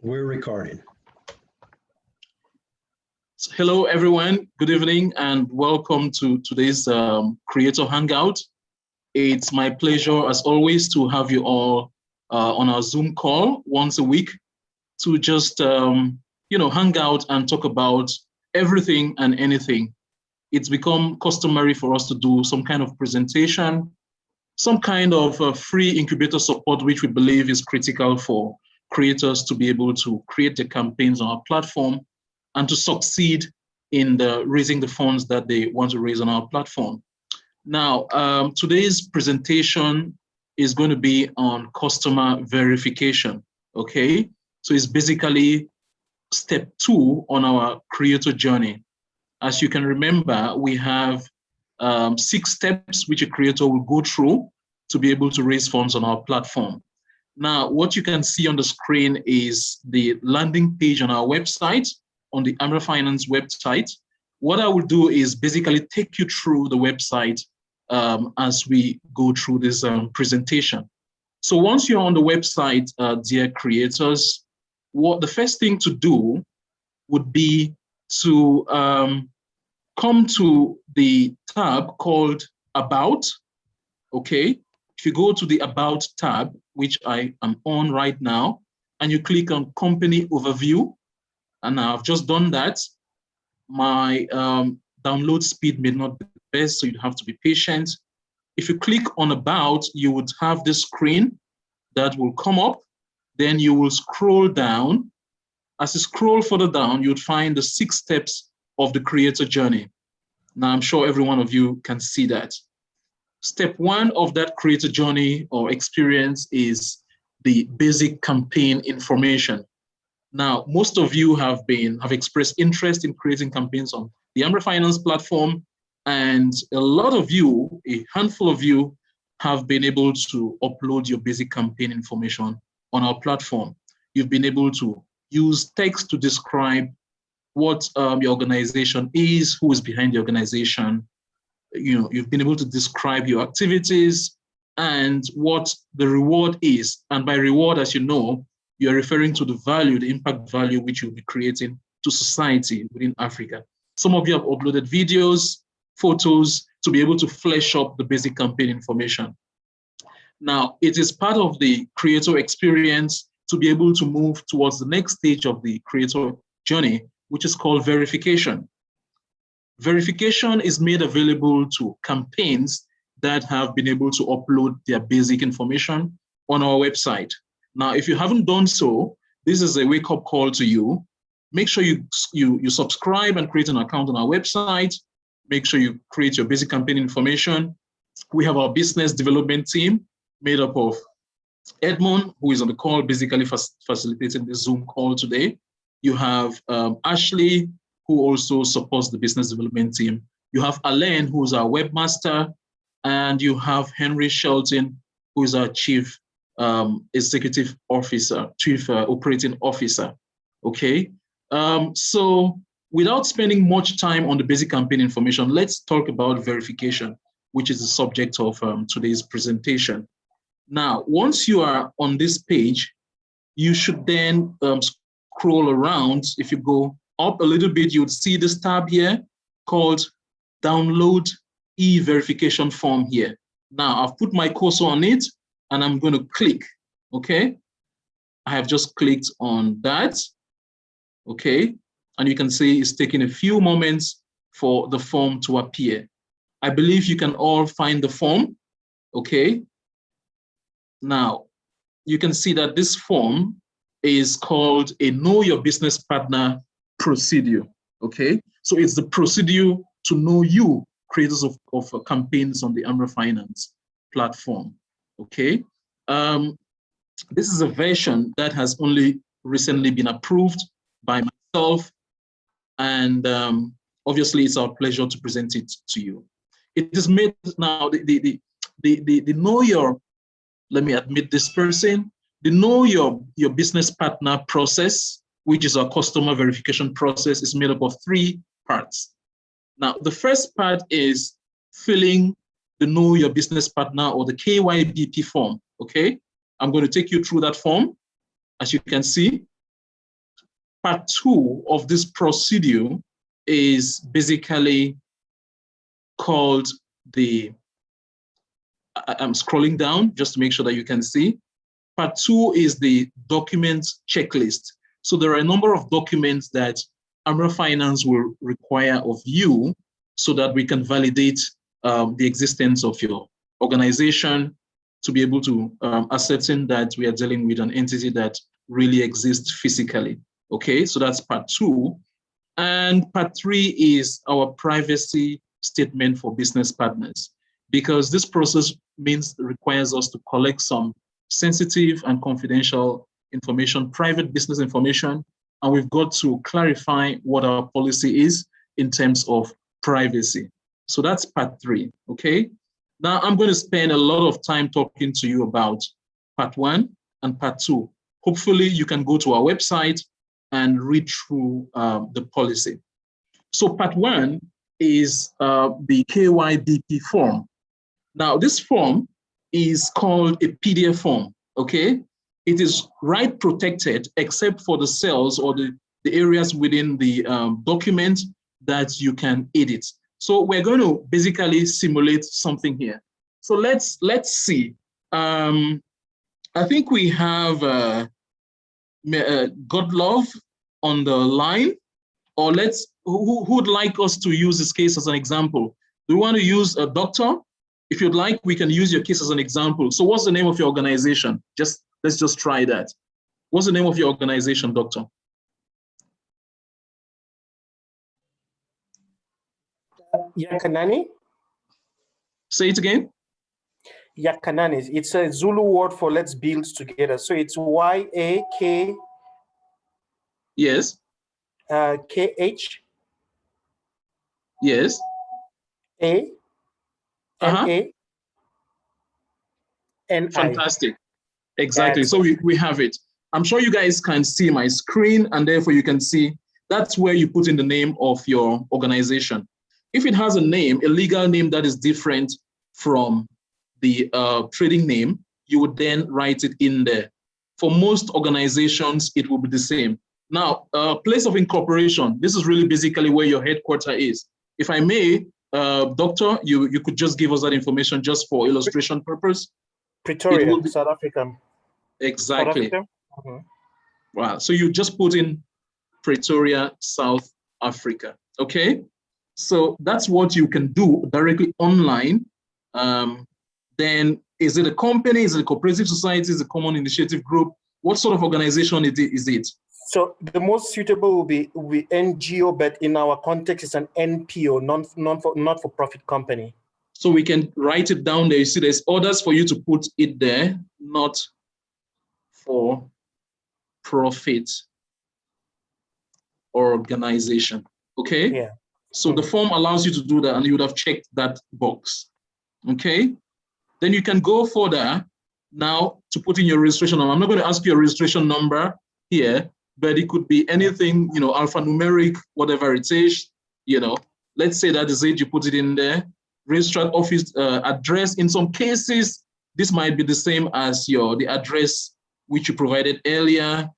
We're recording. So hello, everyone. Good evening and welcome to today's Creator Hangout. It's my pleasure, as always, to have you all on our Zoom call once a week to just, hang out and talk about everything and anything. It's become customary for us to do some kind of presentation, some kind of free incubator support, which we believe is critical for creators to be able to create their campaigns on our platform and to succeed in raising the funds that they want to raise on our platform. Now, today's presentation is going to be on customer verification, okay? So it's basically step 2 on our creator journey. As you can remember, we have 6 steps which a creator will go through to be able to raise funds on our platform. Now, what you can see on the screen is the landing page on our website, on the AMRE Finance website. What I will do is basically take you through the website as we go through this presentation. So once you're on the website, dear creators, the first thing to do would be to come to the tab called About, okay? If you go to the About tab, which I am on right now, and you click on Company Overview, and I've just done that, my download speed may not be the best, so you'd have to be patient. If you click on About, you would have this screen that will come up. Then you will scroll down. As you scroll further down, you'd find the 6 steps of the creator journey. Now, I'm sure every one of you can see that. Step 1 of that creator journey or experience is the basic campaign information. Now, most of you have expressed interest in creating campaigns on the AMRE Finance platform, and a lot of you, a handful of you, have been able to upload your basic campaign information on our platform. You've been able to use text to describe what your organization is, who is behind the organization. You've been able to describe your activities and what the reward is. And by reward, as you know, you're referring to the value, the impact value, which you'll be creating to society within Africa. Some of you have uploaded videos, photos to be able to flesh up the basic campaign information. Now, it is part of the creator experience to be able to move towards the next stage of the creator journey, which is called verification. Verification is made available to campaigns that have been able to upload their basic information on our website. Now, if you haven't done so, this is a wake-up call to you. Make sure you subscribe and create an account on our website. Make sure you create your basic campaign information. We have our business development team made up of Edmond, who is on the call, basically facilitating the Zoom call today. You have Ashley, who also supports the business development team. You have Alain, who is our webmaster, and you have Henry Shelton, who is our chief executive officer, chief operating officer. Okay, so without spending much time on the basic campaign information, let's talk about verification, which is the subject of today's presentation. Now, once you are on this page, you should then scroll around. If you go up a little bit, you would see this tab here called Download E-Verification Form here. Now, I've put my cursor on it and I'm going to click, okay? I have just clicked on that, okay? And you can see it's taking a few moments for the form to appear. I believe you can all find the form, okay? Now, you can see that this form is called a Know Your Business Partner procedure, okay? So it's the procedure to know you, creators of campaigns on the AMRE Finance platform, okay? This is a version that has only recently been approved by myself, and obviously it's our pleasure to present it to you. It is made now, the know your, let me admit this person, the know your business partner process, which is our customer verification process, is made up of 3 parts. Now, the first part is filling the know your business partner or the KYBP form, okay? I'm going to take you through that form, as you can see. Part 2 of this procedure is basically called I'm scrolling down just to make sure that you can see. Part 2 is the document checklist. So there are a number of documents that AMRE Finance will require of you so that we can validate the existence of your organization to be able to ascertain that we are dealing with an entity that really exists physically. Okay, so that's part 2. And part 3 is our privacy statement for business partners, because this process requires us to collect some sensitive and confidential information, private business information, and we've got to clarify what our policy is in terms of privacy. So that's part 3, okay? Now I'm going to spend a lot of time talking to you about part 1 and part 2. Hopefully you can go to our website and read through the policy. So part 1 is the KYBP form. Now this form is called a PDF form, okay? It is right protected except for the cells or the areas within the document that you can edit. So we're going to basically simulate something here. So let's see. I think we have Godlove on the line, or who would like us to use this case as an example? Do you want to use a doctor? If you'd like, we can use your case as an example. So what's the name of your organization? Let's just try that. What's the name of your organization, doctor? Yakanani. Say it again. Yakanani. It's a Zulu word for let's build together. So it's Y-A-K. Yes. K-H. Yes. A-N-A. N-I. Fantastic. Exactly. So we have it. I'm sure you guys can see my screen, and therefore you can see that's where you put in the name of your organization. If it has a name, a legal name that is different from the trading name, you would then write it in there. For most organizations, it will be the same. Now, place of incorporation, this is really basically where your headquarters is. If I may, doctor, you could just give us that information just for illustration purpose. Pretoria, South Africa. Exactly. South Africa? Wow. So you just put in Pretoria, South Africa. Okay. So that's what you can do directly online. Then is it a company? Is it a cooperative society? Is it a common initiative group? What sort of organization is it? So the most suitable will be NGO, but in our context, it's an NPO, not-for-profit company. So we can write it down there. You see, there's orders for you to put it there, not for profit organization. Okay? Yeah. So the form allows you to do that, and you would have checked that box. Okay? Then you can go further now to put in your registration number. I'm not going to ask you a registration number here, but it could be anything, alphanumeric, whatever it is, Let's say that is it, you put it in there. Registered office address. In some cases, this might be the same as the address which you provided earlier.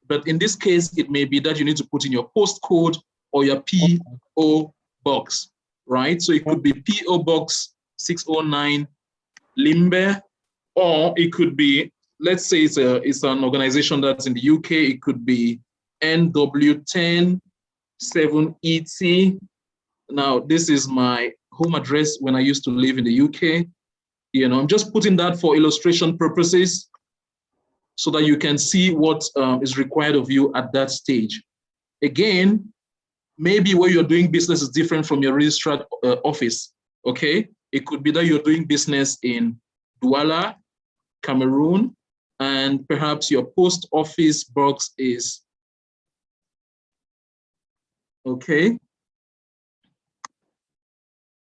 But in this case, it may be that you need to put in your postcode or your PO box, right? So it could be PO box 609 Limbe, or it could be, let's say it's an organization that's in the UK. It could be NW10 7ET. Now, this is my home address when I used to live in the UK. I'm just putting that for illustration purposes so that you can see what is required of you at that stage. Again, maybe where you're doing business is different from your registered office, okay? It could be that you're doing business in Douala, Cameroon, and perhaps your post office box is, okay?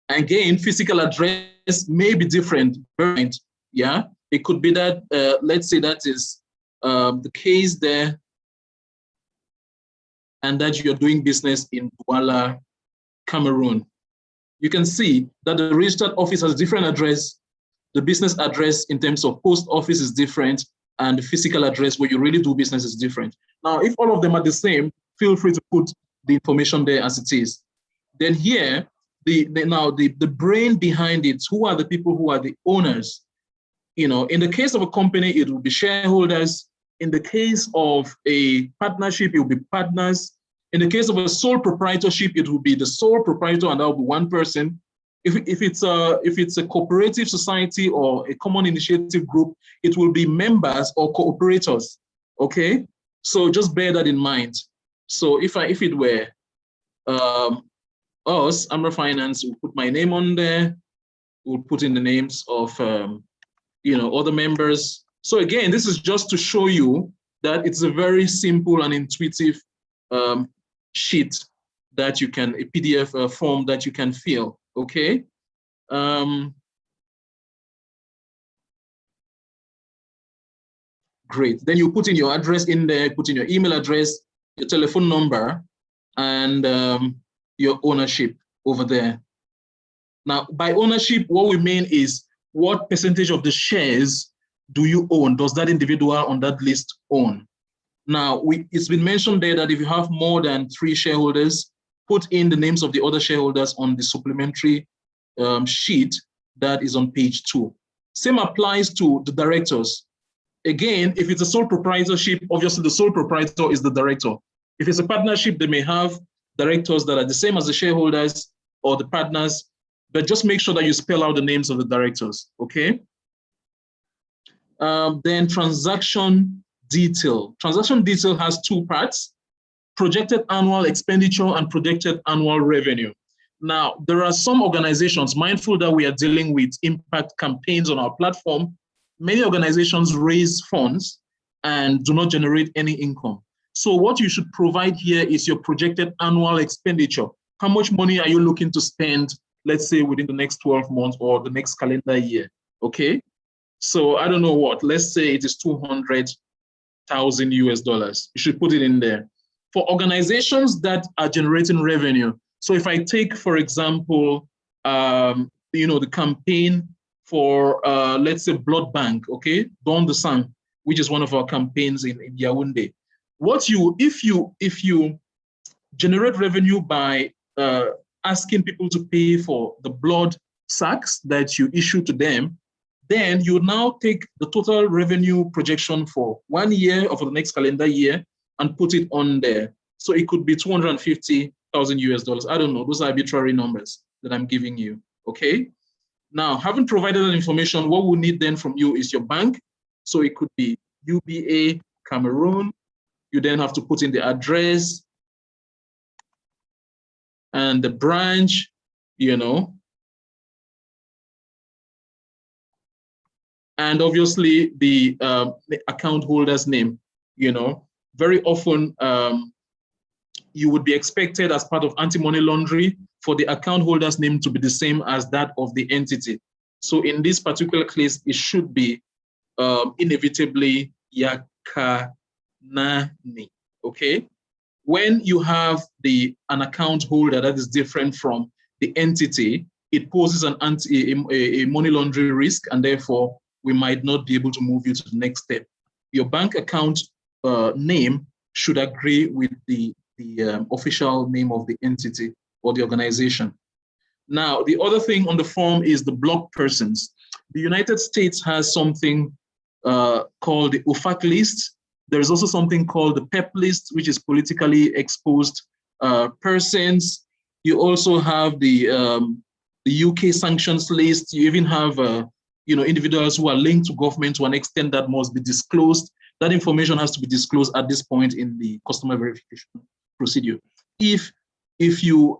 Again, physical address may be different, yeah? It could be that, let's say that is the case there, and that you're doing business in Douala, Cameroon. You can see that the registered office has a different address. The business address in terms of post office is different, and the physical address where you really do business is different. Now, if all of them are the same, feel free to put the information there as it is. Then here, the brain behind it, who are the people who are the owners? You know, in the case of a company, it will be shareholders. In the case of a partnership, it will be partners. In the case of a sole proprietorship, it will be the sole proprietor, and that will be one person. If it's a cooperative society or a common initiative group, it will be members or cooperators. Okay, so just bear that in mind. So if it were us, AMRE Finance, we'll put my name on there. We'll put in the names of other members. So again, this is just to show you that it's a very simple and intuitive sheet that you can, a PDF form that you can fill, okay? Great, then you put in your address in there, put in your email address, your telephone number, and your ownership over there. Now, by ownership, what we mean is what percentage of the shares do you own? Does that individual on that list own? Now, it's been mentioned there that if you have more than 3 shareholders, put in the names of the other shareholders on the supplementary sheet that is on page 2. Same applies to the directors. Again, if it's a sole proprietorship, obviously the sole proprietor is the director. If it's a partnership, they may have directors that are the same as the shareholders or the partners, but just make sure that you spell out the names of the directors, okay? Then transaction detail. Transaction detail has 2 parts, projected annual expenditure and projected annual revenue. Now, there are some organizations, mindful that we are dealing with impact campaigns on our platform, many organizations raise funds and do not generate any income. So what you should provide here is your projected annual expenditure. How much money are you looking to spend, let's say within the next 12 months or the next calendar year, okay? So I don't know what, let's say it is $200,000 US. You should put it in there. For organizations that are generating revenue, so if I take, for example, the campaign for, let's say, blood bank, okay, Don the Sang, which is one of our campaigns in Yaoundé. If you generate revenue by asking people to pay for the blood sacks that you issue to them, then you now take the total revenue projection for 1 year or for the next calendar year and put it on there. So it could be $250,000 US. I don't know, those are arbitrary numbers that I'm giving you, okay? Now, having provided that information, what we need then from you is your bank. So it could be UBA, Cameroon. You then have to put in the address and the branch, and obviously the account holder's name. Very often you would be expected as part of anti-money laundering for the account holder's name to be the same as that of the entity. So in this particular case, it should be inevitably Yakanani, okay? When you have an account holder that is different from the entity, it poses a money laundering risk, and therefore we might not be able to move you to the next step. Your bank account name should agree with the official name of the entity or the organization. Now, the other thing on the form is the blocked persons. The United States has something called the UFAC list. There is also something called the PEP list, which is politically exposed persons. You also have the UK sanctions list. You even have individuals who are linked to government to an extent that must be disclosed. That information has to be disclosed at this point in the customer verification procedure. If you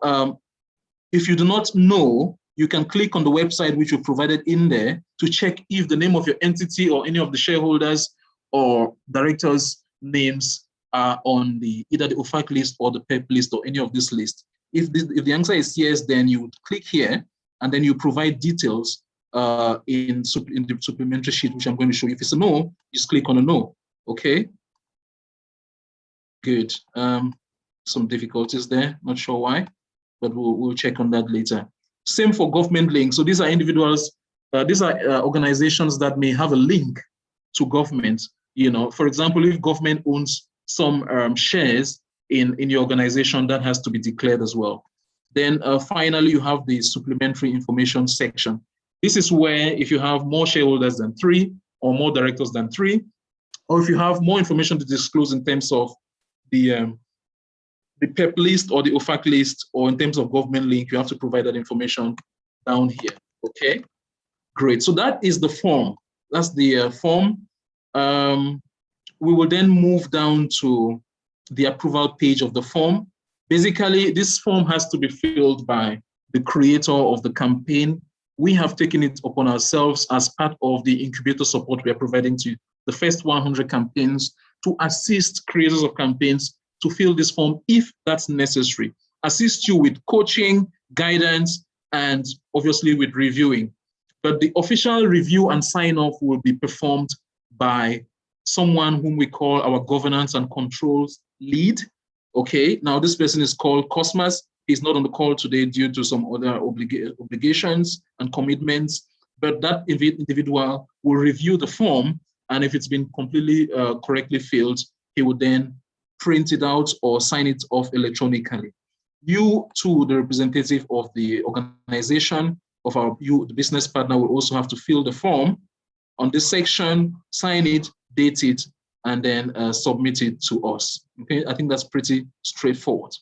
do not know, you can click on the website which we provided in there to check if the name of your entity or any of the shareholders or directors' names are on either the UFAC list or the PEP list or any of this list. If the answer is yes, then you would click here and then you provide details in the supplementary sheet, which I'm going to show you. If it's a no, just click on a no, okay? Good. Some difficulties there, not sure why, but we'll check on that later. Same for government links. So these are individuals, these are organizations that may have a link to government. For example, if government owns some shares in your organization that has to be declared as well. Then finally, you have the supplementary information section. This is where if you have more shareholders than 3 or more directors than 3, or if you have more information to disclose in terms of the PEP list or the OFAC list, or in terms of government link, you have to provide that information down here. Okay, great. So that is the form. That's the form. We will then move down to the approval page of the form. Basically, this form has to be filled by the creator of the campaign. We have taken it upon ourselves as part of the incubator support we are providing to the first 100 campaigns to assist creators of campaigns to fill this form if that's necessary. Assist you with coaching, guidance, and obviously with reviewing. But the official review and sign-off will be performed by someone whom we call our governance and controls lead. Okay, now this person is called Cosmas. He's not on the call today due to some other obligations and commitments, but that individual will review the form, and if it's been completely correctly filled, he will then print it out or sign it off electronically. You, too, the representative of the organization, the business partner, will also have to fill the form on this section, sign it, date it, and then submit it to us. Okay, I think that's pretty straightforward.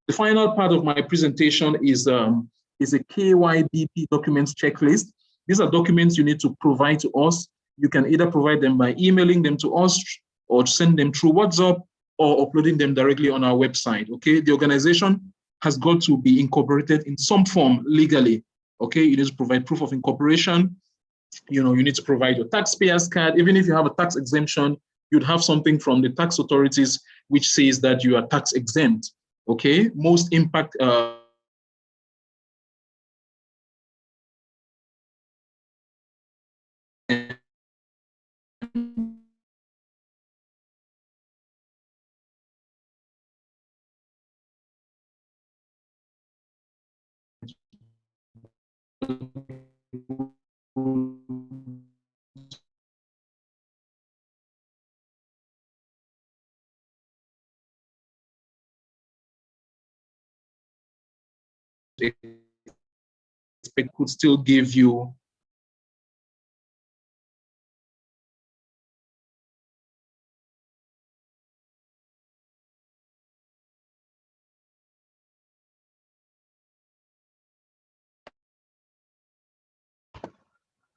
The final part of my presentation is a KYBP documents checklist. These are documents you need to provide to us. You can either provide them by emailing them to us or send them through WhatsApp or uploading them directly on our website. Okay, the organization has got to be incorporated in some form legally. Okay, you need to provide proof of incorporation. You need to provide your taxpayer's card. Even if you have a tax exemption, you'd have something from the tax authorities which says that you are tax exempt. Okay, most impact could still give you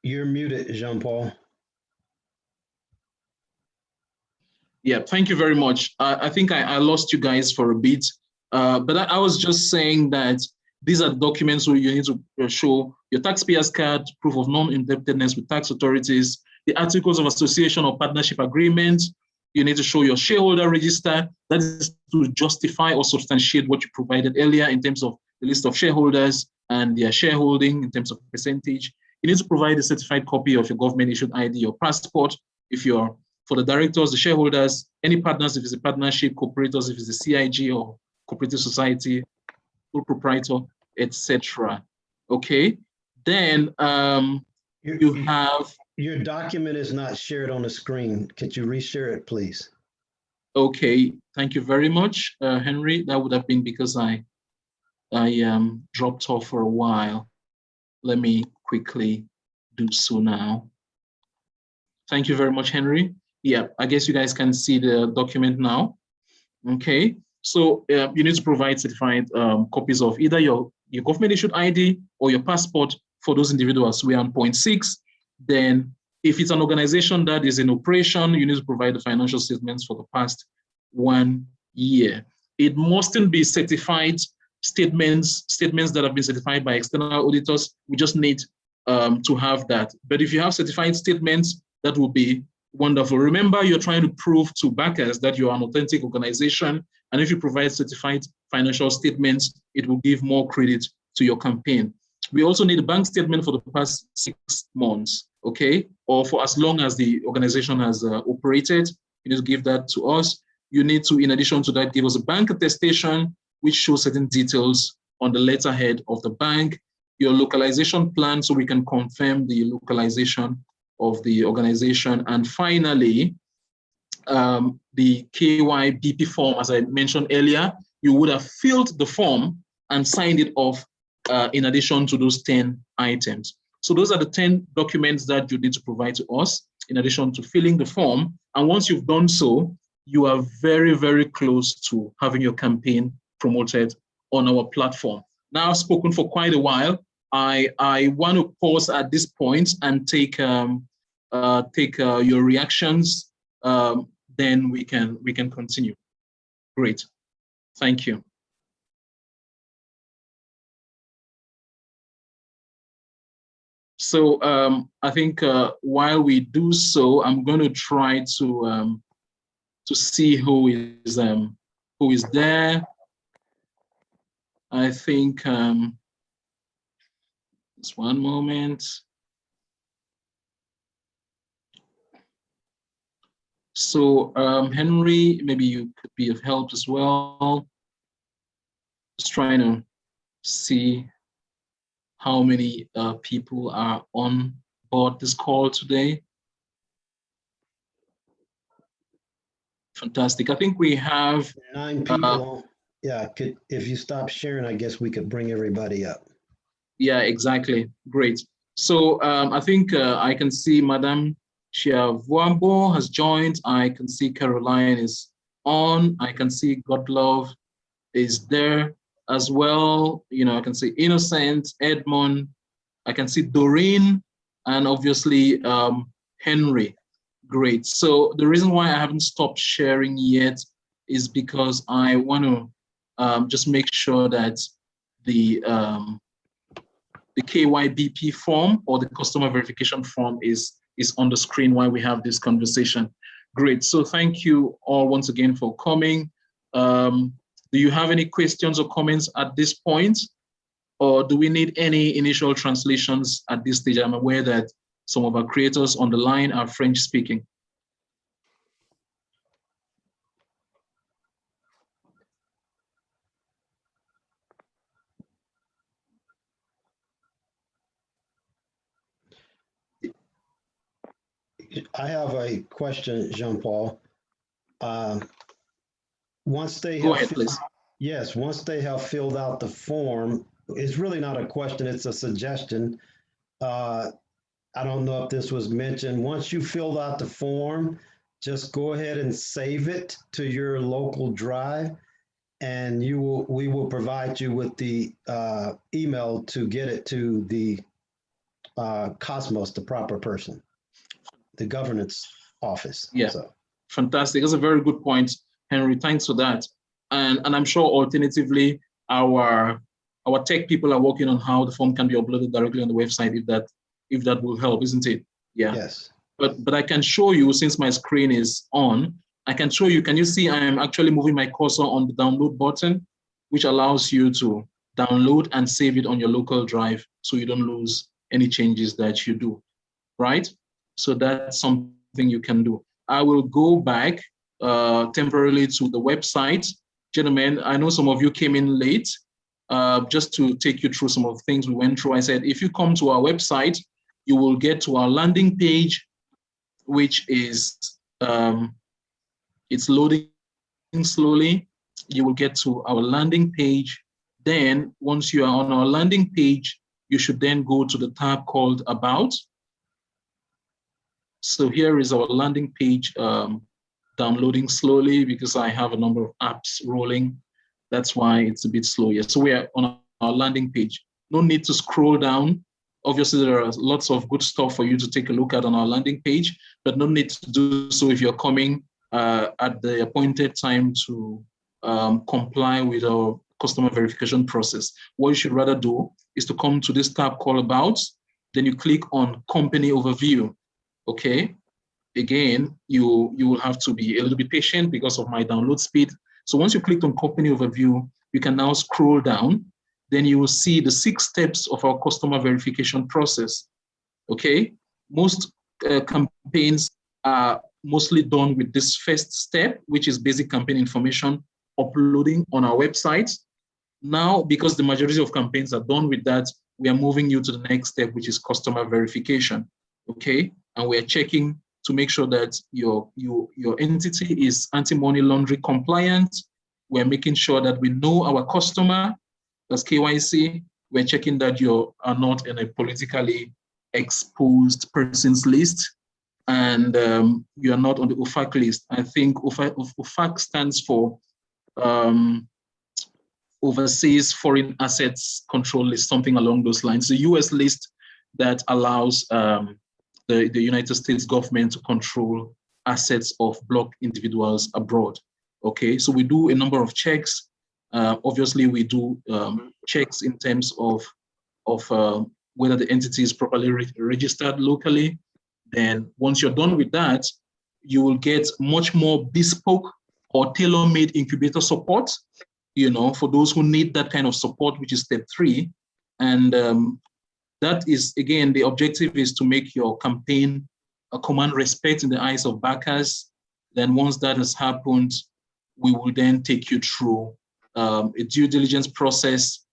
You're muted, Jean-Paul. Yeah, thank you very much. I think I lost you guys for a bit, but I was just saying that these are documents where you need to show your taxpayer's card, proof of non-indebtedness with tax authorities, the articles of association or partnership agreement. You need to show your shareholder register. That is to justify or substantiate what you provided earlier in terms of the list of shareholders and their shareholding in terms of percentage. You need to provide a certified copy of your government-issued ID or passport if you're for the directors, the shareholders, any partners if it's a partnership, cooperators if it's a CIG or cooperative society, sole proprietor, etc. Okay, then you have... Your document is not shared on the screen. Could you reshare it, please? Okay, thank you very much, Henry. That would have been because I dropped off for a while. Let me quickly do so now. Thank you very much, Henry. Yeah, I guess you guys can see the document now. Okay, so you need to provide certified copies of either your government issued ID or your passport for those individuals. We are on point 6. Then if it's an organization that is in operation, you need to provide the financial statements for the past 1 year. It mustn't be certified statements that have been certified by external auditors. We just need to have that. But if you have certified statements, that will be wonderful. Remember, you're trying to prove to backers that you're an authentic organization. And if you provide certified financial statements, it will give more credit to your campaign. We also need a bank statement for the past 6 months, okay? Or for as long as the organization has operated, you need to give that to us. You need to, in addition to that, give us a bank attestation, which shows certain details on the letterhead of the bank, your localization plan, so we can confirm the localization of the organization. And finally, the KYBP form, as I mentioned earlier, you would have filled the form and signed it off in addition to those 10 items. So those are the 10 documents that you need to provide to us in addition to filling the form. And once you've done so, you are very, very close to having your campaign promoted on our platform. Now I've spoken for quite a while. I want to pause at this point and take your reactions. Then we can continue. Great, thank you. So I think while we do so, I'm going to try to see who is there. I think just one moment. So Henry, maybe you could be of help as well. Just trying to see how many people are on board this call today. Fantastic. I think we have 9 people. Yeah, if you stop sharing, I guess we could bring everybody up. Yeah, exactly. Great. So I think I can see Madame Chiavuambo has joined. I can see Caroline is on. I can see Godlove is there as well. You know, I can see Innocent, Edmond. I can see Doreen, and obviously Henry. Great. So the reason why I haven't stopped sharing yet is because I want to just make sure that the KYBP form or the customer verification form is on the screen while we have this conversation. Great. So thank you all once again for coming. Do you have any questions or comments at this point? Or do we need any initial translations at this stage? I'm aware that some of our creators on the line are French speaking. I have a question, Jean-Paul. Once they Go ahead, please. Yes, once they have filled out the form, it's really not a question, it's a suggestion. I don't know if this was mentioned. Once you filled out the form, just go ahead and save it to your local drive, and we will provide you with the email to get it to the Cosmos, the proper person, the governance office. Yeah, so. Fantastic. That's a very good point, Henry. Thanks for that. And I'm sure alternatively, our tech people are working on how the form can be uploaded directly on the website, if that will help, isn't it? Yeah. Yes. But I can show you, since my screen is on, I can show you. Can you see I'm actually moving my cursor on the download button, which allows you to download and save it on your local drive so you don't lose any changes that you do, right? So that's something you can do. I will go back temporarily to the website. Gentlemen, I know some of you came in late. Just to take you through some of the things we went through, I said, if you come to our website, you will get to our landing page, which is, it's loading slowly. You will get to our landing page. Then once you are on our landing page, you should then go to the tab called About. So here is our landing page, downloading slowly because I have a number of apps rolling. That's why it's a bit slow here. So we are on our landing page. No need to scroll down. Obviously, there are lots of good stuff for you to take a look at on our landing page, but no need to do so if you're coming at the appointed time to comply with our customer verification process. What you should rather do is to come to this tab called About, then you click on Company Overview, okay? Again, you will have to be a little bit patient because of my download speed. So once you clicked on Company Overview, you can now scroll down. Then you will see the 6 steps of our customer verification process, okay? Most campaigns are mostly done with this first step, which is basic campaign information uploading on our website. Now, because the majority of campaigns are done with that, we are moving you to the next step, which is customer verification, okay? And we're checking to make sure that your entity is anti-money laundering compliant. We're making sure that we know our customer, that's KYC. We're checking that you are not in a politically exposed persons list, and you are not on the OFAC list. I think OFAC stands for Overseas Foreign Assets Control List, something along those lines. The US list that allows the United States government to control assets of blocked individuals abroad. Okay, so we do a number of checks. Obviously, we do checks in terms of whether the entity is properly registered locally. Then once you're done with that, you will get much more bespoke or tailor-made incubator support, for those who need that kind of support, which is step 3. And that is, again, the objective is to make your campaign command respect in the eyes of backers. Then once that has happened, we will then take you through a due diligence process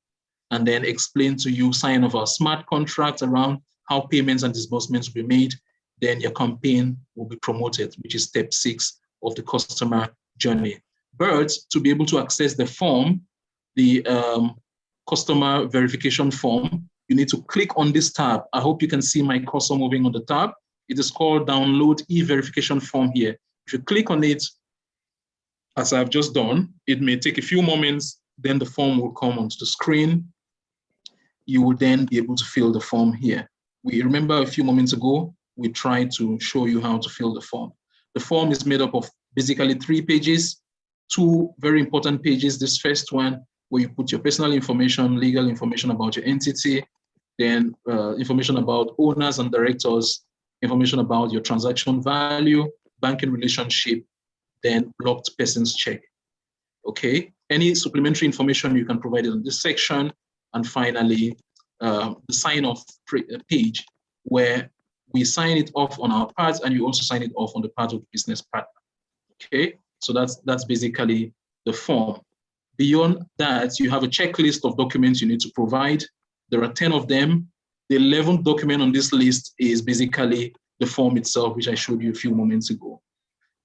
and then explain to you sign of our smart contract around how payments and disbursements will be made. Then your campaign will be promoted, which is step 6 of the customer journey. But to be able to access the form, the customer verification form, you need to click on this tab. I hope you can see my cursor moving on the tab. It is called Download E-Verification Form here. If you click on it, as I've just done, it may take a few moments, then the form will come onto the screen. You will then be able to fill the form here. We remember a few moments ago, we tried to show you how to fill the form. The form is made up of basically 3 pages, 2 very important pages. This first one, where you put your personal information, legal information about your entity, then information about owners and directors, information about your transaction value, banking relationship, then blocked persons check. Okay, any supplementary information you can provide in this section. And finally, the sign off page where we sign it off on our part and you also sign it off on the part of the business partner. Okay, so that's basically the form. Beyond that, you have a checklist of documents you need to provide. There are 10 of them. The 11th document on this list is basically the form itself, which I showed you a few moments ago.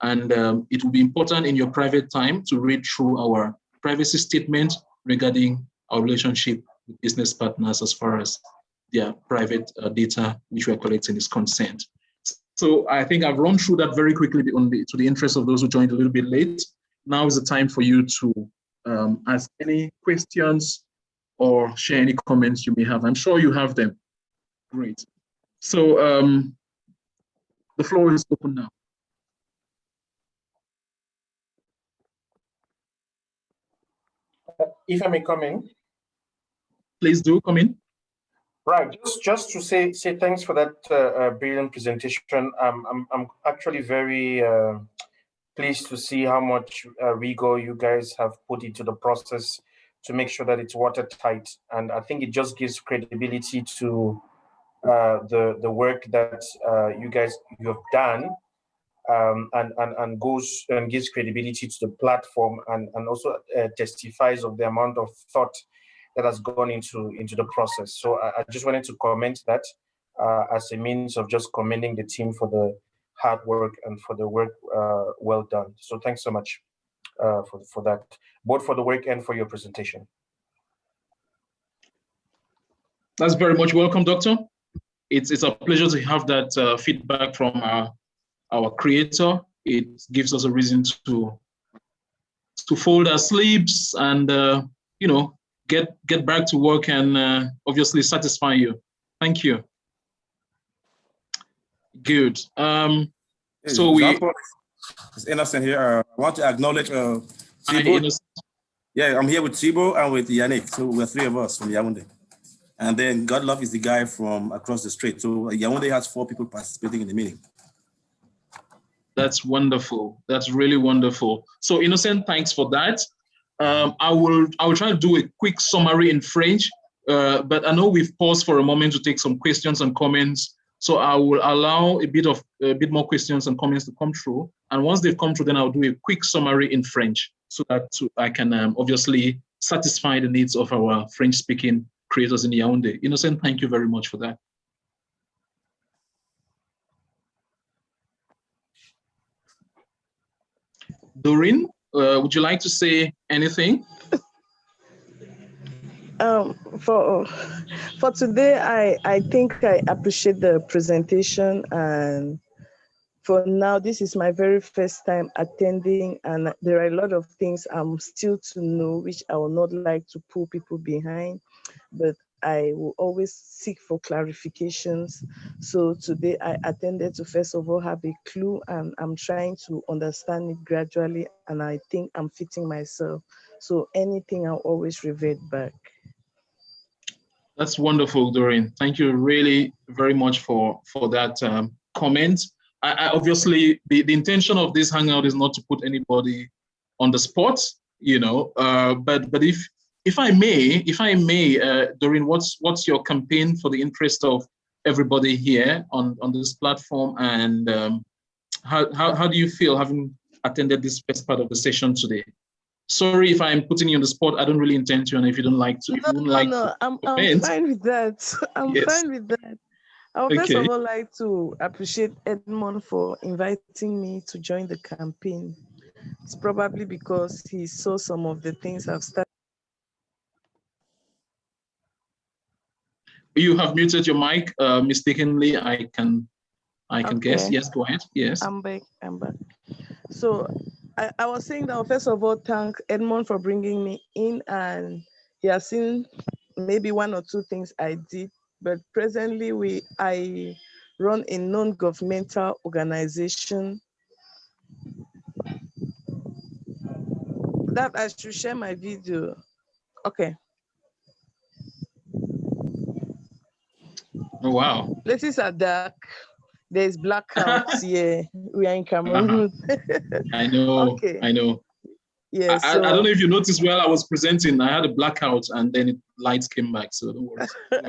And it will be important in your private time to read through our privacy statement regarding our relationship with business partners as far as their private data which we are collecting is concerned. So I think I've run through that very quickly to the interest of those who joined a little bit late. Now is the time for you to ask any questions or share any comments you may have. I'm sure you have them. Great. So the floor is open now. If I may come in. Please do come in. Right, just to say thanks for that brilliant presentation. I'm actually very pleased to see how much rigor you guys have put into the process to make sure that it's watertight, and I think it just gives credibility to the work that you have done, and goes and gives credibility to the platform, and also testifies of the amount of thought that has gone into the process. So I just wanted to comment that as a means of just commending the team for the hard work and for the work well done. So thanks so much for that, both for the work and for your presentation. That's very much welcome, Doctor. It's a pleasure to have that feedback from our creator. It gives us a reason to fold our sleeves and get back to work and obviously satisfy you. Thank you. Good. So it's Innocent here. I want to acknowledge Thibaut. Yeah, I'm here with Thibaut and with Yannick. So we're 3 of us from Yaoundé. And then God Love is the guy from across the street. So Yaoundé has 4 people participating in the meeting. That's wonderful. That's really wonderful. So Innocent, thanks for that. I will try to do a quick summary in French, but I know we've paused for a moment to take some questions and comments. So I will allow a bit more questions and comments to come through. And once they've come through, then I'll do a quick summary in French so that I can obviously satisfy the needs of our French-speaking creators in Yaoundé. Innocent, thank you very much for that. Doreen, would you like to say anything? For today, I think I appreciate the presentation, and for now, this is my very first time attending, and there are a lot of things I'm still to know, which I will not like to pull people behind, but I will always seek for clarifications. So today I attended to first of all have a clue, and I'm trying to understand it gradually, and I think I'm fitting myself. So anything I'll always revert back. That's wonderful, Doreen. Thank you really very much for that comment. I obviously, the intention of this Hangout is not to put anybody on the spot, you know, but if I may, Doreen, what's your campaign for the interest of everybody here on this platform, and how do you feel having attended this first part of the session today? Sorry if I'm putting you on the spot. I don't really intend to, and if you don't like to, I'm fine with that. I'm fine with that. I would first of all like to appreciate Edmond for inviting me to join the campaign. It's probably because he saw some of the things I've started. You have muted your mic mistakenly. I can guess. Yes, go ahead. Yes. I'm back. So I was saying that I'll first of all thank Edmond for bringing me in, and he has seen maybe one or two things I did, but presently I run a non-governmental organization that I should share my video. Okay. Oh, wow. Places are dark. There's blackouts here. We are in Cameroon. I know. Okay. I know. Yeah, I don't know if you noticed while I was presenting, I had a blackout and then lights came back. So don't worry.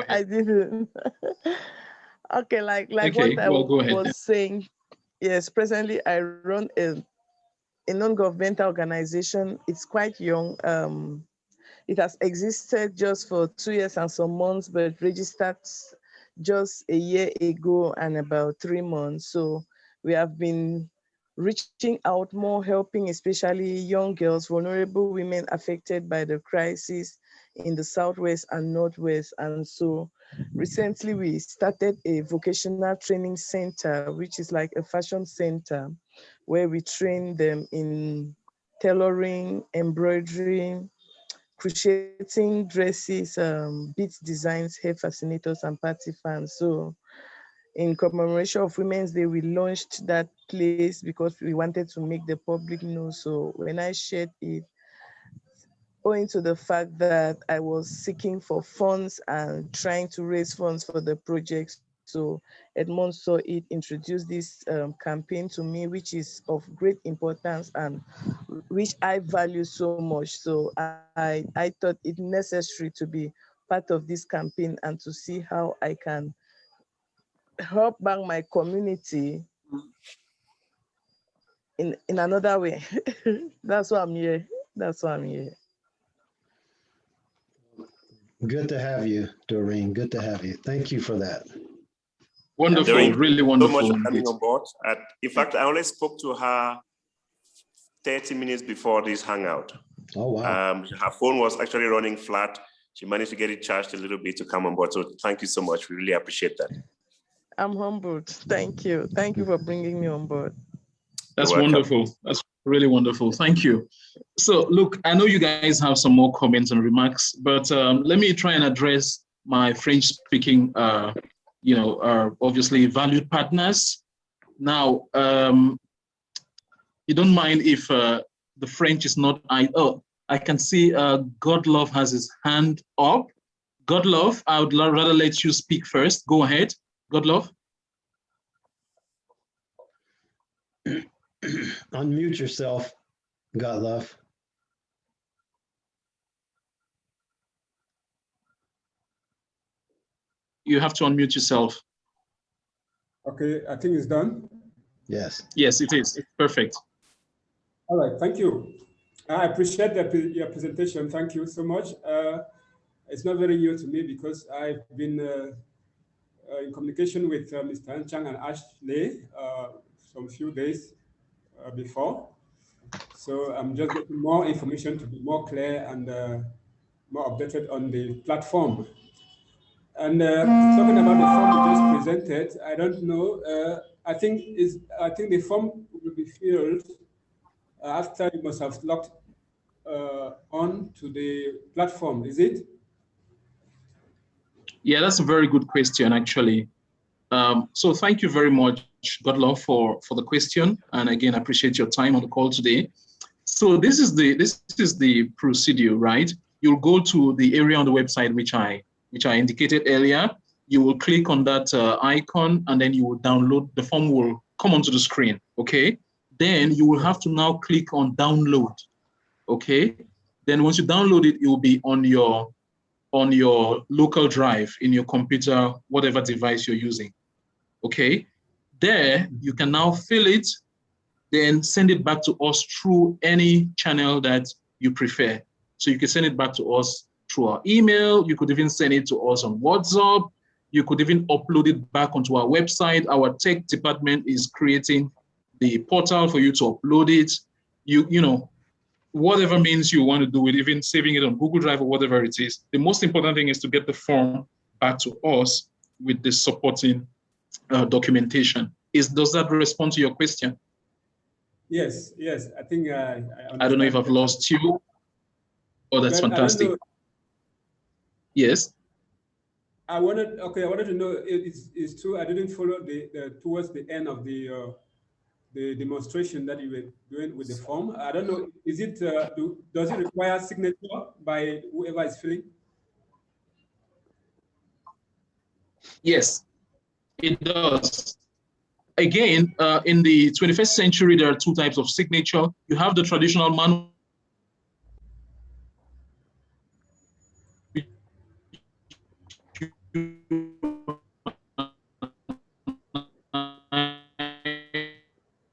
I didn't. Okay, like what I was saying. Yes, presently I run a non-governmental organization. It's quite young. It has existed just for 2 years and some months, but registered just a year ago and about 3 months. So we have been reaching out more, helping especially young girls, vulnerable women affected by the crisis in the Southwest and Northwest. And so recently we started a vocational training center, which is like a fashion center, where we train them in tailoring, embroidery, crocheting dresses, beads designs, hair fascinators, and party fans. So in commemoration of Women's Day, we launched that place because we wanted to make the public know. So when I shared it, owing to the fact that I was seeking for funds and trying to raise funds for the project, so Edmond saw it, introduced this campaign to me, which is of great importance and which I value so much. So I thought it necessary to be part of this campaign and to see how I can help back my community in another way. That's why I'm here. Good to have you, Doreen. Good to have you. Thank you for that. Wonderful, Doreen, really wonderful. So much for coming on board. In fact, I only spoke to her 30 minutes before this Hangout. Oh, wow. Her phone was actually running flat. She managed to get it charged a little bit to come on board. So thank you so much. We really appreciate that. I'm humbled. Thank you. Thank you for bringing me on board. That's wonderful. That's really wonderful. Thank you. So look, I know you guys have some more comments and remarks, but let me try and address my French-speaking, obviously valued partners. Now, you don't mind if the French is not, I can see Godlove has his hand up. Godlove, I would rather let you speak first. Go ahead, Godlove. Unmute yourself, Godlove. You have to unmute yourself. Okay, I think it's done. Yes. Yes, it is. Perfect. All right, thank you. I appreciate your presentation. Thank you so much. It's not very new to me because I've been in communication with Mr. Anchang and Ashley some few days before. So I'm just getting more information to be more clear and more updated on the platform. And talking about the form you just presented, I don't know. I think the form will be filled after you must have logged on to the platform. Is it? Yeah, that's a very good question, actually. So thank you very much, Godlove, for the question. And again, I appreciate your time on the call today. So this is the procedure, right? You'll go to the area on the website which I indicated earlier. You will click on that icon, and then you will download. The form will come onto the screen. Okay. Then you will have to now click on download. Okay. Then once you download it, it will be on your local drive in your computer, whatever device you're using. Okay. There you can now fill it, then send it back to us through any channel that you prefer. So you can send it back to us through our email. You could even send it to us on WhatsApp. You could even upload it back onto our website. Our tech department is creating the portal for you to upload it. You know, whatever means you want to do it, even saving it on Google Drive or whatever it is. The most important thing is to get the form back to us with the supporting documentation. Does that respond to your question? Yes. I think I don't know if I've lost you. Oh, that's fantastic. Yes. I wanted to know, it's true, I didn't follow towards the end of the demonstration that you were doing with the form. I don't know, is it, does it require signature by whoever is filling? Yes, it does. Again, in the 21st century, there are two types of signature. You have the traditional manual.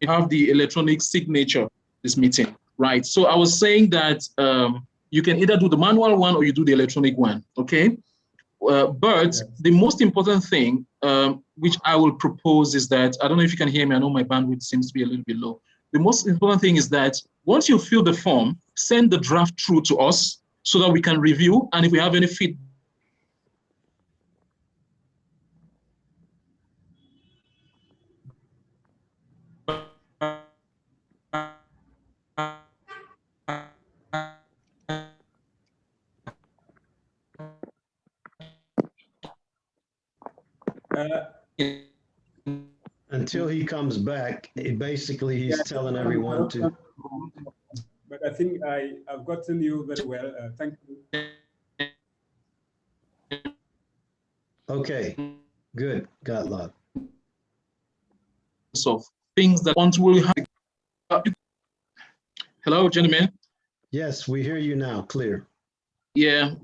You have the electronic signature, this meeting, right? So I was saying that you can either do the manual one or you do the electronic one, okay? But the most important thing, which I will propose, is that, I don't know if you can hear me, I know my bandwidth seems to be a little bit low. The most important thing is that once you fill the form, send the draft through to us so that we can review, and if we have any feedback, until he comes back, he's telling everyone to. But I think I've gotten you very well. Thank you. Okay, good. Got love. So things that will have. Hello, gentlemen. Yes, we hear you now, clear. Yeah,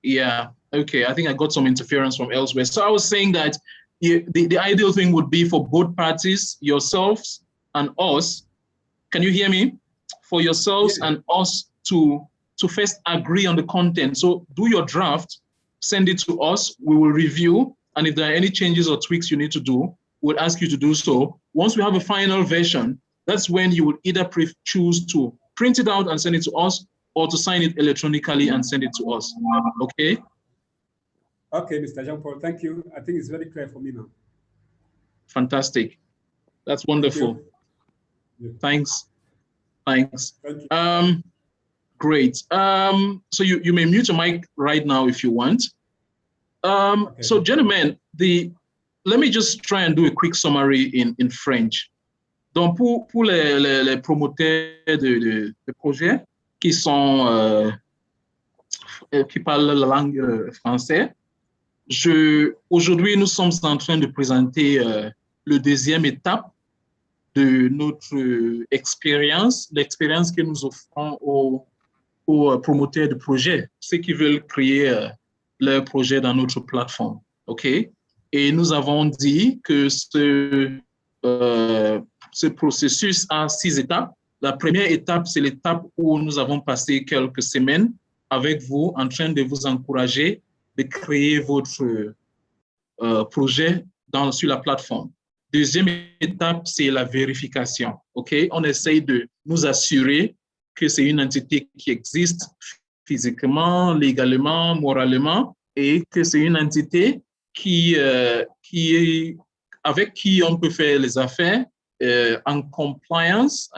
yeah. Okay, I think I got some interference from elsewhere. So I was saying that the ideal thing would be for both parties, yourselves and us. Can you hear me? For yourselves and us to first agree on the content. So do your draft, send it to us. We will review, and if there are any changes or tweaks you need to do, we'll ask you to do so. Once we have a final version, that's when you would either choose to print it out and send it to us, or to sign it electronically and send it to us. Okay? Okay, Mr. Jean-Paul, thank you. I think it's very clear for me now. Fantastic. That's wonderful. Thanks. Thank you. Great. So you may mute your mic right now if you want. Okay. So gentlemen, let me just try and do a quick summary in French. Donc pour les promoteurs de projets qui parlent la langue française, aujourd'hui nous sommes en train de présenter le deuxième étape de notre expérience, l'expérience que nous offrons aux promoteurs de projets, ceux qui veulent créer leur projet dans notre plateforme. OK? Et nous avons dit que ce processus a 6 étapes. La première étape, c'est l'étape où nous avons passé quelques semaines avec vous en train de vous encourager de créer votre projet sur la plateforme. Deuxième étape, c'est la vérification. OK? On essaye de nous assurer que c'est une entité qui existe physiquement, légalement, moralement, et que c'est une entité avec qui on peut faire les affaires en compliance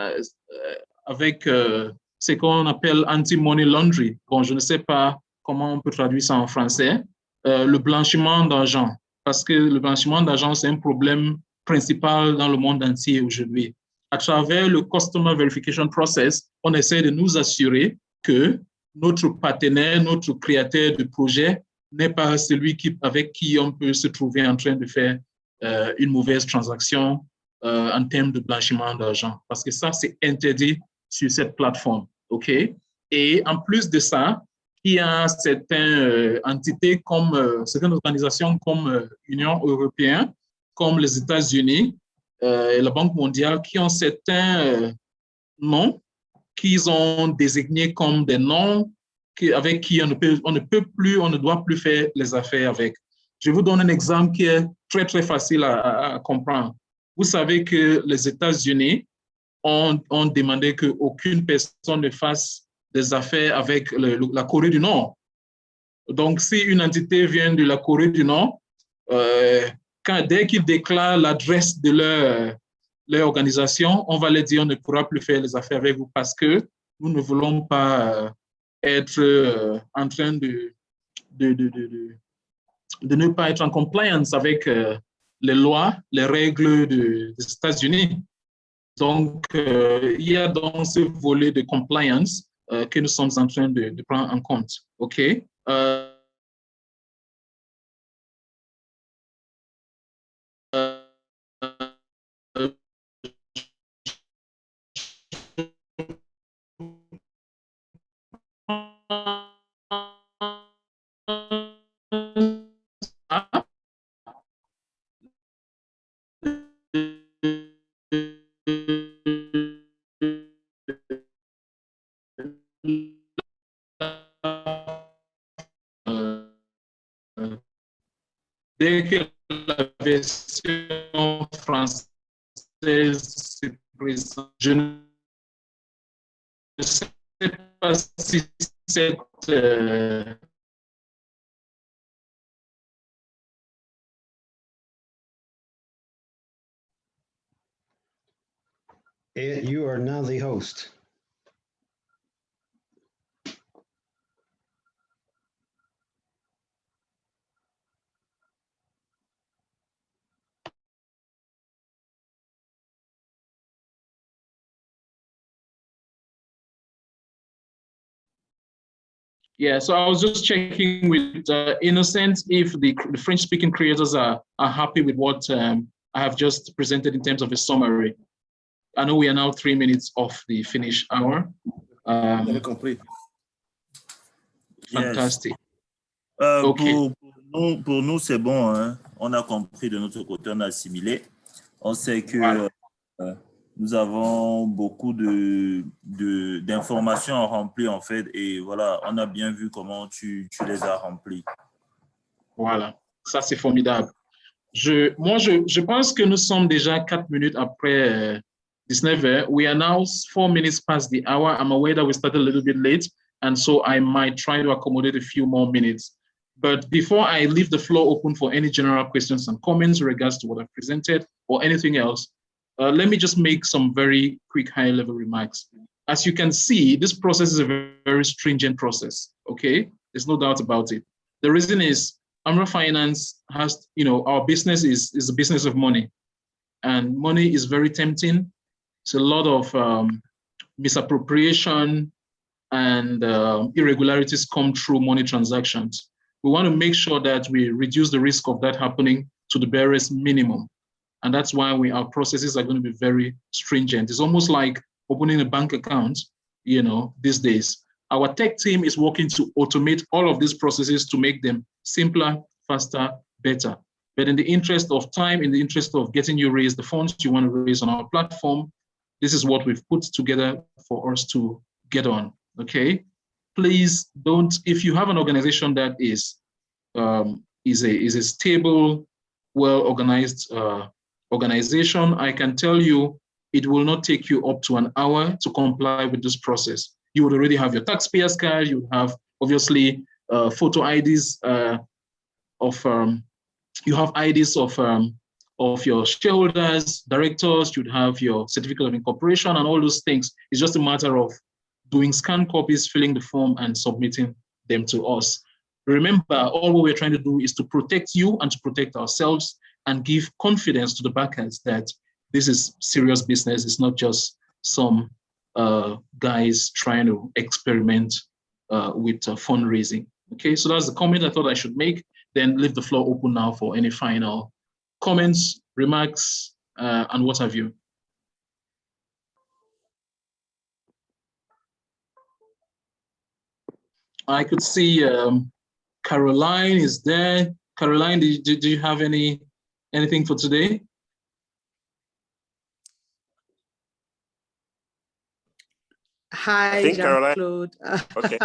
avec ce qu'on appelle Anti Money Laundering. Bon, je ne sais pas comment on peut traduire ça en français. Le blanchiment d'argent, parce que le blanchiment d'argent, c'est un problème principal dans le monde entier aujourd'hui. À travers le Customer Verification Process, on essaie de nous assurer que notre partenaire, notre créateur de projet n'est pas celui avec qui on peut se trouver en train de faire une mauvaise transaction en termes de blanchiment d'argent. Parce que ça, c'est interdit sur cette plateforme. OK? Et en plus de ça, il y a certaines entités certaines organisations comme l'Union européenne, comme les États-Unis et la Banque mondiale, qui ont certains noms qu'ils ont désignés comme des noms avec qui on ne doit plus faire les affaires avec. Je vous donne un exemple qui est très, très facile à comprendre. Vous savez que les États-Unis ont demandé qu'aucune personne ne fasse des affaires avec la Corée du Nord. Donc, si une entité vient de la Corée du Nord, dès qu'ils déclarent l'adresse de leur organisation, on va leur dire on ne pourra plus faire les affaires avec vous parce que nous ne voulons pas être en train de ne pas être en compliance avec les lois, les règles des États-Unis. Donc, il y a donc ce volet de compliance que nous sommes en train de prendre en compte. OK? Dès que la version française se présente, je ne sais pas si cette You are now the host. Yeah, so I was just checking with Innocent if the French-speaking creators are happy with what I have just presented in terms of a summary. I know we are now 3 minutes off the finish hour. Complete. Fantastic. Yes. Okay. Pour nous, c'est bon. Hein? On a compris de notre côté, on a assimilé. On sait que voilà. Nous avons beaucoup d'informations à remplir, en fait, et voilà, on a bien vu comment tu les as remplies. Voilà, ça c'est formidable. Je pense que nous sommes déjà 4 minutes après 19h. We are now 4 minutes past the hour. I'm aware that we started a little bit late, and so I might try to accommodate a few more minutes. But before I leave the floor open for any general questions and comments in regards to what I've presented or anything else, let me just make some very quick high-level remarks. As you can see, this process is a very stringent process, okay? There's no doubt about it. The reason is AMRE Finance has, our business is a business of money, and money is very tempting. It's a lot of misappropriation and irregularities come through money transactions. We want to make sure that we reduce the risk of that happening to the barest minimum. And that's why our processes are going to be very stringent. It's almost like opening a bank account, these days. Our tech team is working to automate all of these processes to make them simpler, faster, better. But in the interest of time, in the interest of getting you raise the funds you want to raise on our platform, this is what we've put together for us to get on, okay? Please don't, if you have an organization that is a stable, well-organized organization, I can tell you it will not take you up to an hour to comply with this process. You would already have your taxpayer's card, you would have obviously photo IDs you have IDs of your shareholders, directors, you'd have your certificate of incorporation and all those things. It's just a matter of doing scan copies, filling the form and submitting them to us. Remember, all what we're trying to do is to protect you and to protect ourselves and give confidence to the backers that this is serious business. It's not just some guys trying to experiment with fundraising. Okay, so that's the comment I thought I should make. Then leave the floor open now for any final comments, remarks, and what have you. I could see Caroline is there. Caroline, do you have anything for today? Hi, Jean-Claude. Okay.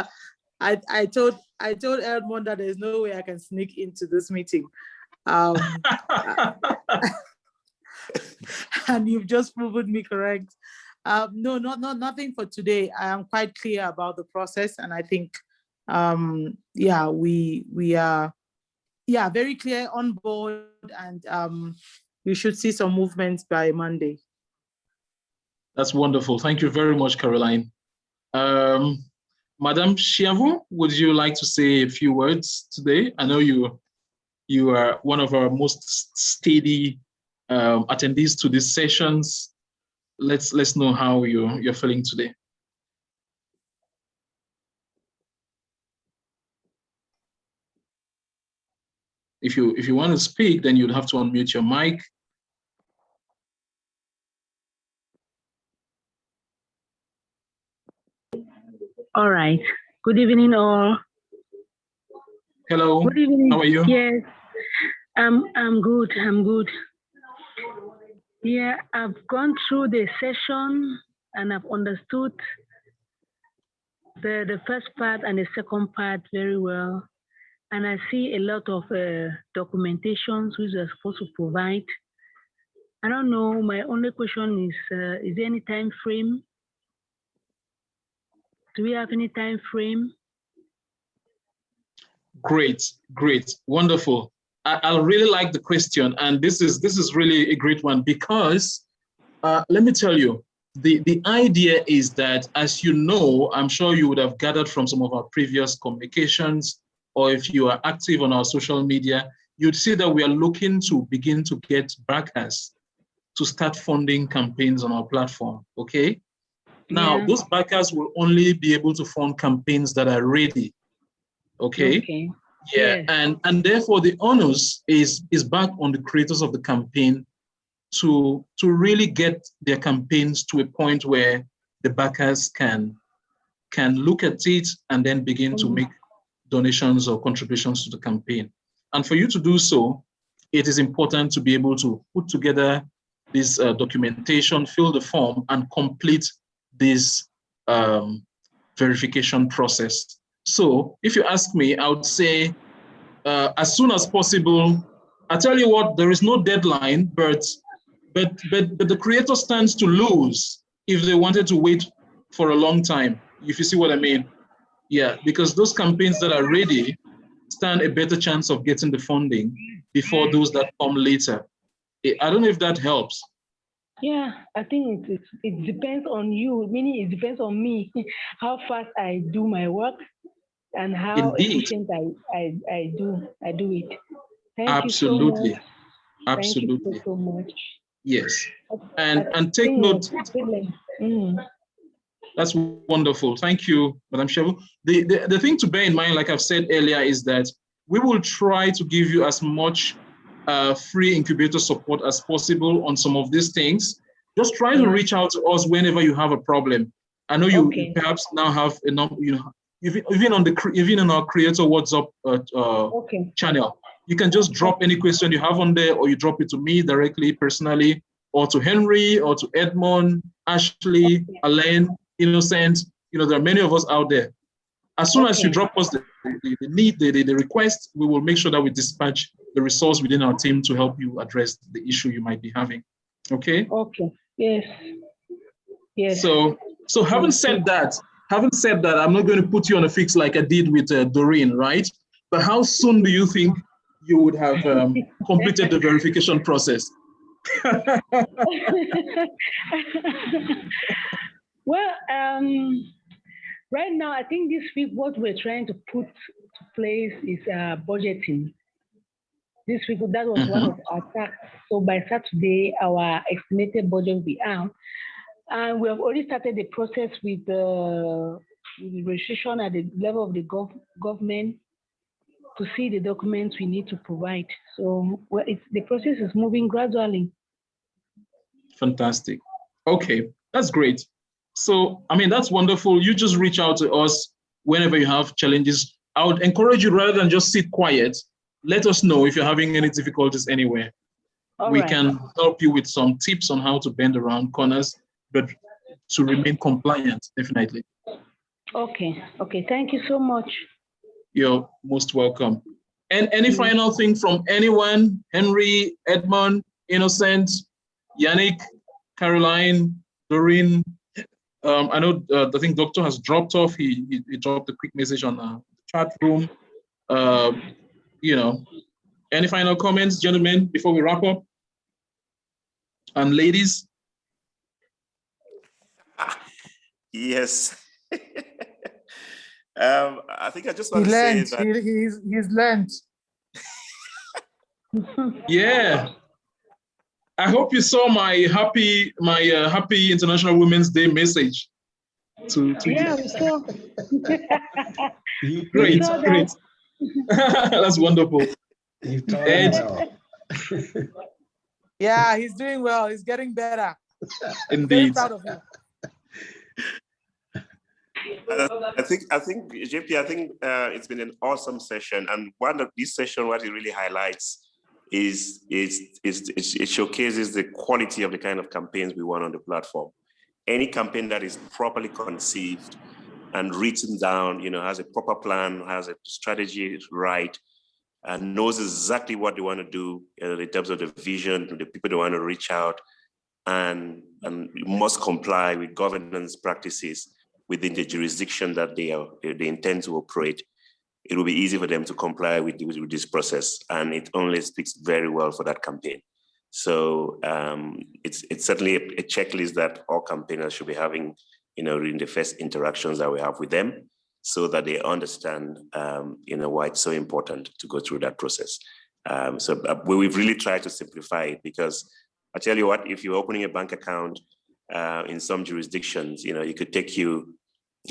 I told Edmond that there's no way I can sneak into this meeting. And you've just proven me correct. No, nothing for today. I am quite clear about the process, and I think, yeah, we are, yeah, very clear on board, and we should see some movements by Monday. That's wonderful. Thank you very much, Caroline. Madam Chiavo, would you like to say a few words today? I know you are one of our most steady attendees to these sessions. Let's know how you're feeling today. If you want to speak, then you'd have to unmute your mic. All right. Good evening, all. Hello. Good evening. How are you? Yes, I'm good. I'm good. Yeah, I've gone through the session and I've understood the first part and the second part very well. And I see a lot of documentations which are supposed to provide. I don't know. My only question is there any time frame? Do we have any time frame? Great, wonderful. I really like the question, and this is really a great one because let me tell you, the idea is that, as you know, I'm sure you would have gathered from some of our previous communications, or if you are active on our social media, you'd see that we are looking to begin to get backers to start funding campaigns on our platform. Okay. Now, those backers will only be able to fund campaigns that are ready. Okay. Yeah. Yes. And therefore the onus is back on the creators of the campaign to really get their campaigns to a point where the backers can look at it and then begin to make donations or contributions to the campaign. And for you to do so, it is important to be able to put together this documentation, fill the form, and complete this verification process. So if you ask me, I would say as soon as possible. I tell you what, there is no deadline, but the creator stands to lose if they wanted to wait for a long time, if you see what I mean. Yeah, because those campaigns that are ready stand a better chance of getting the funding before those that come later. I don't know if that helps. Yeah, I think it depends on you, meaning it depends on me, how fast I do my work and how efficient I do it. Thank you so much. Absolutely. Thank you so much. Yes. And take note. That's wonderful. Thank you, Madam Shevu. The thing to bear in mind, like I've said earlier, is that we will try to give you as much free incubator support as possible on some of these things. Just try to reach out to us whenever you have a problem. I know you perhaps now have a number, even in our creator WhatsApp channel, you can just drop any question you have on there, or you drop it to me directly, personally, or to Henry, or to Edmond, Ashley, Alain, Innocent. There are many of us out there. As soon as you drop us the request, we will make sure that we dispatch the resource within our team to help you address the issue you might be having. Okay? Okay. Yes. Yes. So having said that, I'm not going to put you on a fix like I did with Doreen, right? But how soon do you think you would have completed the verification process? Well, right now, I think this week what we're trying to put to place is budgeting. This week, that was one of our tasks. So by Saturday, our estimated budget will be out. And we have already started the process with the registration at the level of the government to see the documents we need to provide. So the process is moving gradually. Fantastic. Okay, that's great. So, I mean, that's wonderful. You just reach out to us whenever you have challenges. I would encourage you, rather than just sit quiet, let us know if you're having any difficulties anywhere. We can help you with some tips on how to bend around corners, but to remain compliant, definitely. Okay. Okay. Thank you so much. You're most welcome. And any final thing from anyone? Henry, Edmond, Innocent, Yannick, Caroline, Doreen? I know, I think Doctor has dropped off. He dropped a quick message on the chat room. You know, any final comments, gentlemen, before we wrap up? And ladies? Yes. I think I just want to say that he's learned. Yeah. I hope you saw my happy International Women's Day message. Yeah, we saw. Great. That's wonderful. You taught Ed. well. Yeah, he's doing well. He's getting better. Indeed. Very proud of him. I think JP, I think it's been an awesome session, and one of this session, what it really highlights is it showcases the quality of the kind of campaigns we want on the platform. Any campaign that is properly conceived and written down, you know, has a proper plan, has a strategy right, and knows exactly what they want to do in terms of the vision, the people they want to reach out, and must comply with governance practices within the jurisdiction that they intend to operate. It will be easy for them to comply with this process, and it only speaks very well for that campaign. So it's certainly a checklist that all campaigners should be having, you know, in the first interactions that we have with them, so that they understand, you know, why it's so important to go through that process. We've really tried to simplify it, because I tell you what, if you're opening a bank account in some jurisdictions, you know, it could take you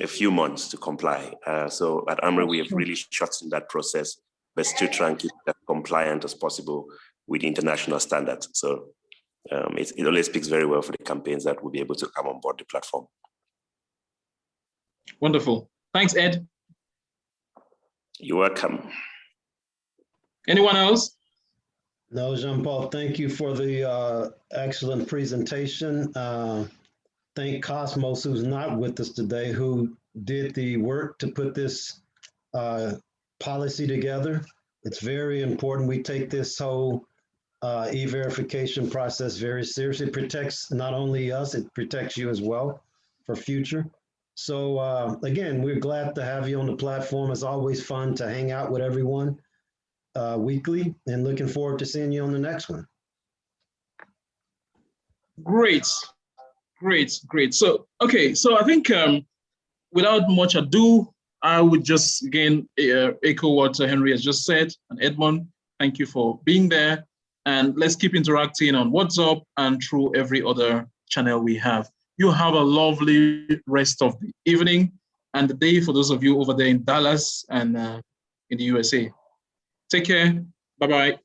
a few months to comply. So at AMRE, we have really shortened that process, but still trying to keep that compliant as possible with international standards. So it always speaks very well for the campaigns that will be able to come on board the platform. Wonderful. Thanks, Ed. You're welcome. Anyone else? No, Jean-Paul, thank you for the excellent presentation. Thank Cosmos, who's not with us today, who did the work to put this policy together. It's very important. We take this whole e-verification process very seriously. It protects not only us, it protects you as well for future. So again, we're glad to have you on the platform. It's always fun to hang out with everyone weekly, and looking forward to seeing you on the next one. Great. So, okay, so I think without much ado, I would just again echo what Henry has just said. And Edmond, thank you for being there. And let's keep interacting on WhatsApp and through every other channel we have. You have a lovely rest of the evening and the day for those of you over there in Dallas and in the USA. Take care. Bye-bye.